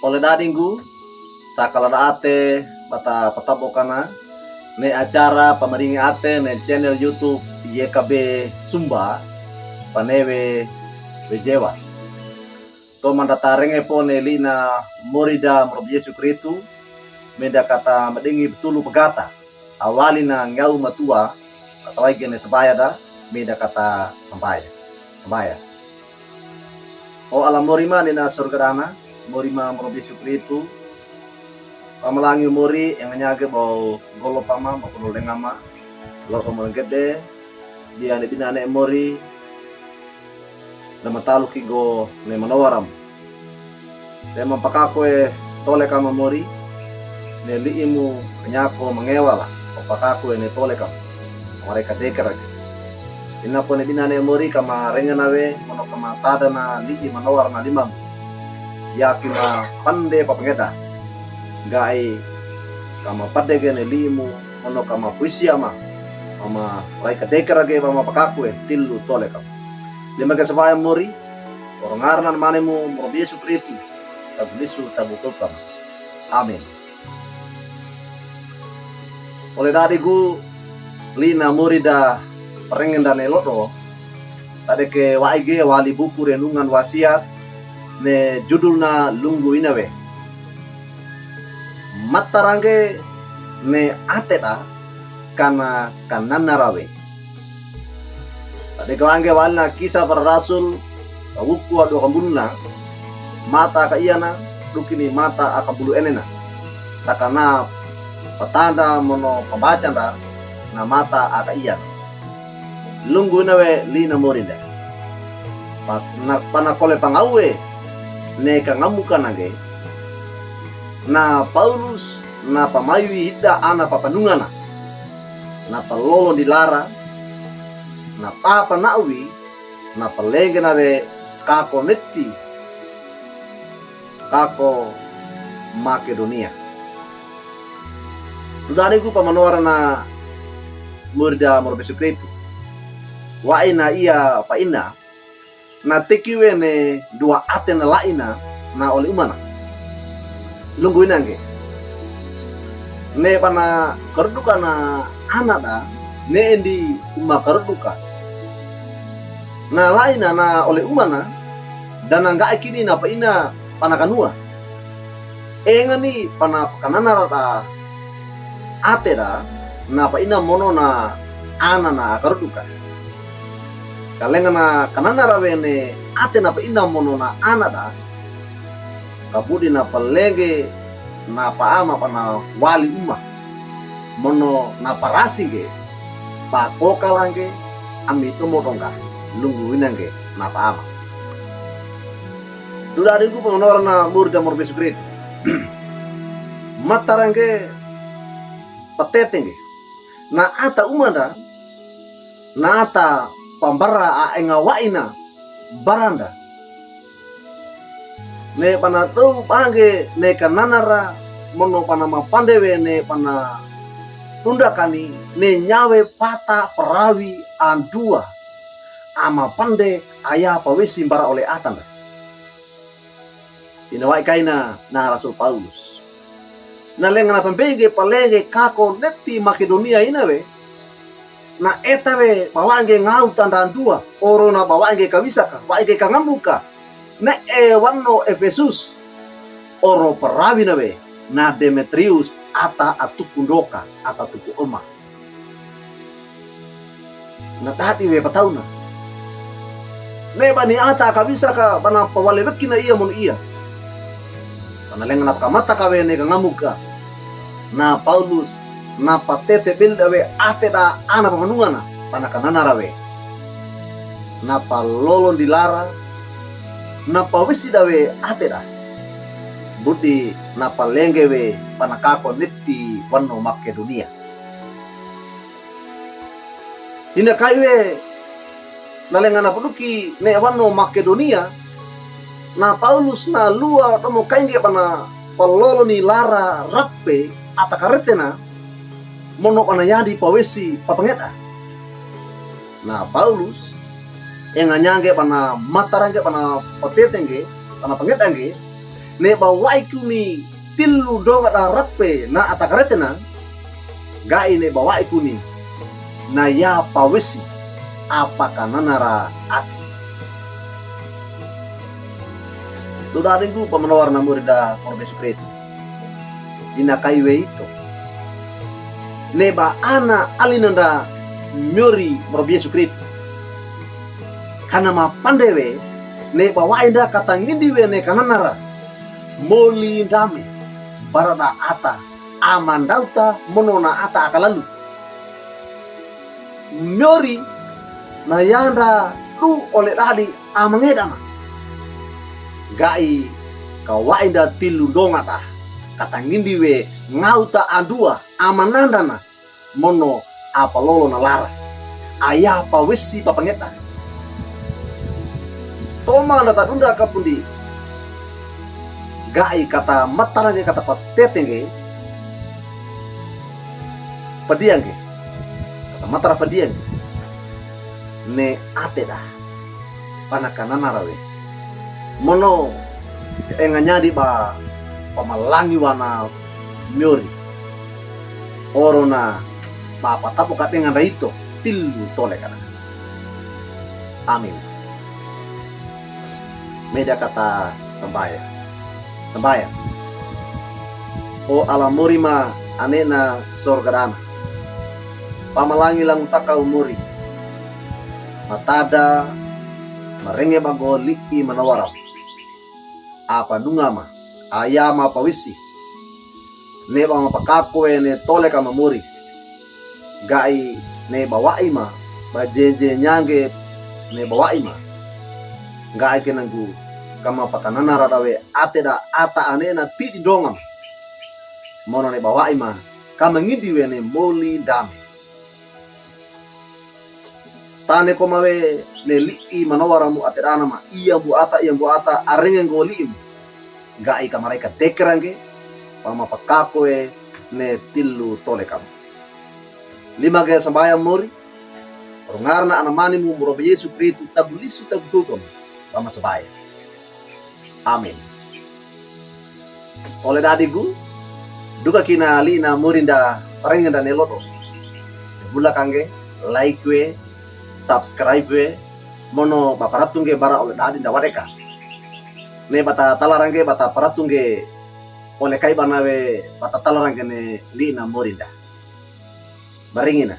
oleh dadinggu tak kala ate bata patabokana ne acara pamaringi ate ne channel YouTube YKB Sumba panewe bejewa to mandatarenge po ne lina morida mrob Yesu Kristu meda kata madingi betulu pegata awali na ngau matua atau gene sebaya da meda kata sambaya o alam morima ni na surgadana morima mrob Yesu Kristu pamalangi mori yang nyage bau golo pama maupun lengama lo pamalang gede dia ne binane mori na matalu kigo ne manawaram de mapakakwe tole kama mori ne liimu kenyako mangewala opakakwe ne tole kam mereka dekarag ina po ne binane mori kama renganawe mono kama tada na lii manawar na limang yakina pande papangeda gai kama padege ne limu ono kama puisi ama laika dekarage mama pakakwe tilu tole kam lima ke sabaya mori orang ngarnan manemu mrob Yesu Kristu tablisu tabutukam amin oleh dadigu lina murida perengen dan elodo tade ke waige wali buku renungan wasiat ne judulna lunggu inawe matarange ne ateta kana kanana rawe tade kawange walna kisah para rasul wuku ado kambulna mata ka iyana dukini mata akabulu enena takana patanda mono pembaca da na mata aka iyana lunggu nawe lina morinda pana kole pangawe ne kangamuka nage na Paulus na pamayu hida ana papanungana na palolo dilara na papa nawi na palenge nawe kako netti kako Makedonia tudaniku pamanora na murda mrob Yesu Kristu wa ina iya pa ina na tekiwe ne dua atena laina na oli umana lungguin angge ne pana kerduka na anada ne endi uma kerduka na laina na oleh umana dan nga akini na pa ina panakanua engani pana kanana rata atera na pa ina mono na ana na kerduka kalenga na kanana rawe ne ate na pa ina mono na anada kabudi na palenge na paama pana wali uma mono na parasinge pa kokalange amito motonga lunggu winange na paama dudariku pengonor na murda mrob Yesu Kristu matarange patetenge na ata umanda na ata pambara a enga waina baranda ne pana tau pange ne kananara mono pana mapandewe ne pana tundakani ne nyawe pata perawi andua ama pande aya pawesi bara oleh atanda inawai kaina na Rasul Paulus na lenga na pembege palenge kako netti Makedonia inawe na etawe bawange ngau tanda andua oro na bawange kawisaka bawange kangamuka na wano Efesus oro perawi nawe na Demetrius ata atukundoka ata tuku oma na tadi we patauna ne bani ata kabisa ka bana pawale bekina iya mon iya panalenga na kamata kawe ne ngamuka na Paulus na patete bildawe ateda ana pamanungana panakanana rawe na palolon dilara na pawisi dawe ateda budi na palengewe panakako netti wano Makedonia ina kaiwe nalenga na puduki ne wano Makedonia na Paulus na lua tomo kainge pana palolo ni lara rappe atakaretena mono pana yadi pawesi papangeta na Paulus yang nyange pana matarangge pana potetenge pana pangetange ne bawai kuni tilu donga da rappe na atakaretena gai ne bawai kuni na ya pawesi apakah nanara ati tuda ringu pamanawar na murida korbe sukretu ina kaiwe itu neba ana alinanda myori morobie sukretu kana mapandewe neba wainda katangindiwe ne kananara moli dame barada ata amandauta monona ata akalalu myori na yanda lu oleh dadi amangedana gai kawainda tilu dongata katangindiwe ngauta andua amanandana mono apalolo na lara ayah pawesi papangeta toma na tadunda kapundi gai kata matarage kata patetenge padiange kata matara padiange ne ateda panakana rawe mono enganyadi ba pamalangi wana myori orona ba patapo katenga raito tilu tole kana amin media kata sambaya o alamurima anena sorgadana pamalangi lang takau muri matada marenge bagoli i manawara apa dungama ayama pawisi neba mapakako ne tole kama muri gai ne bawaima bajeje nyange ne bawaima gai kenangu kama pakanana radawe ateda ata anena tidi dongam mono ne bawaima kama ngidiwe ne moli dame tane komawe ne li'i manawaramu atedana ma iya bu ata arengen goliim gai kamareka dekerange pama pakakoe ne tilu tole kamu lima gaya sambayang mori rungarna anamani mu murobe Yesu Kristu tagulisu tagutugam pama sabaya amin oleh dadigu duka kina lina murinda parengen dan eloto bula kange like we subscribe we mono baparatunge bara oleh dadi da wadeka ne bata talarange bata paratunge oleh kai banawe bata talarange ne lina morinda baringina